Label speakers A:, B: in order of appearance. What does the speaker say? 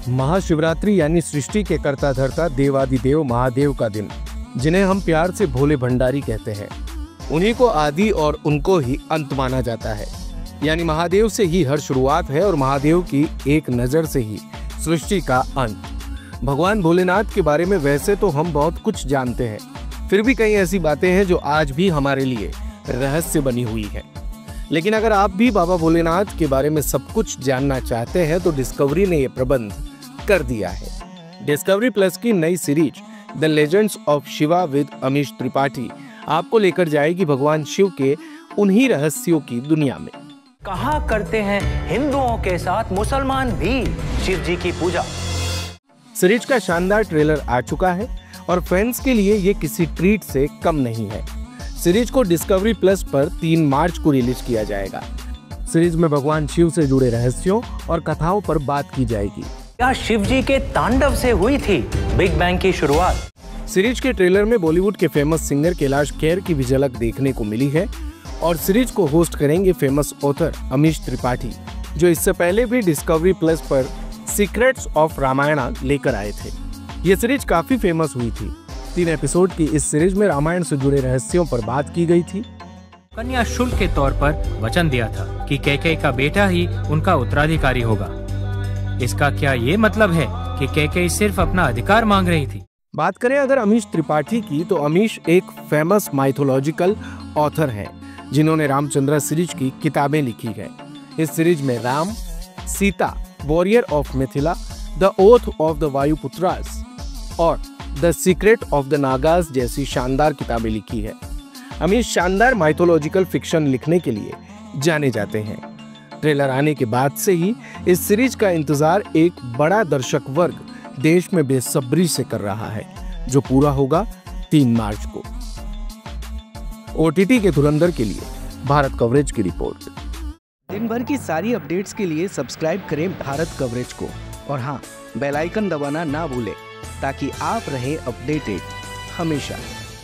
A: महाशिवरात्रि यानी सृष्टि के कर्ता धर्ता देवादिदेव महादेव का दिन, जिन्हें हम प्यार से भोले भंडारी कहते हैं। उन्हीं को आदि और उनको ही अंत माना जाता है। यानी महादेव से ही हर शुरुआत है और महादेव की एक नजर से ही सृष्टि का अंत। भगवान भोलेनाथ के बारे में वैसे तो हम बहुत कुछ जानते हैं, फिर भी कई ऐसी बातें हैं जो आज भी हमारे लिए रहस्य बनी हुई है। लेकिन अगर आप भी बाबा भोलेनाथ के बारे में सब कुछ जानना चाहते हैं तो डिस्कवरी ने यह प्रबंध कर दिया है। डिस्कवरी प्लस की नई series the legends of Shiva with Amish Tripathi आपको लेकर जाएगी भगवान शिव के उन्हीं रहस्यों की दुनिया में।
B: कहा करते हैं हिंदुओं के साथ मुसलमान भी शिव जी की पूजा।
A: सीरीज का शानदार ट्रेलर आ चुका है और फैंस के लिए ये किसी ट्रीट से कम नहीं है। सीरीज को डिस्कवरी प्लस पर 3 मार्च को रिलीज किया जाएगा। सीरीज में भगवान शिव से जुड़े रहस्यों और कथाओं पर बात की जाएगी।
B: क्या शिव जी के तांडव से हुई थी बिग बैंग की शुरुआत?
A: सीरीज के ट्रेलर में बॉलीवुड के फेमस सिंगर कैलाश खेर की भी झलक देखने को मिली है और सीरीज को होस्ट करेंगे फेमस ऑथर अमीश त्रिपाठी, जो इससे पहले भी डिस्कवरी प्लस पर सीक्रेट्स ऑफ रामायण लेकर आए थे। ये सीरीज काफी फेमस हुई थी। 3 एपिसोड की इस सीरीज में रामायण से जुड़े रहस्यों पर बात की गई थी।
C: कन्या शुल्क के तौर पर वचन दिया था कि कैकेयी का बेटा ही उनका उत्तराधिकारी होगा। इसका क्या ये मतलब है कि कैकेयी सिर्फ अपना अधिकार मांग रही थी?
A: बात करें अगर अमीश त्रिपाठी की, तो अमीश एक फेमस माइथोलॉजिकल ऑथर हैं, जिन्होंने रामचंद्र सीरीज की किताबें लिखी है। इस सीरीज में Ram, Sita, warrior of Mithila, the oath of the Vayuputras और the secret of the Nagas जैसी शानदार किताबें लिखी है। अमीश शानदार माइथोलॉजिकल फिक्शन लिखने के लिए जाने जाते हैं। ट्रेलर आने के बाद से ही इस सीरीज का इंतजार एक बड़ा दर्शक वर्ग देश में बेसब्री से कर रहा है, जो पूरा होगा 3 मार्च को। OTT के धुरंधर के लिए भारत कवरेज की रिपोर्ट।
D: दिन भर की सारी अपडेट्स के लिए सब्सक्राइब करें भारत कवरेज को और हाँ, बेल आइकन दबाना ना भूलें ताकि आप रहे अपडेटेड हमेशा।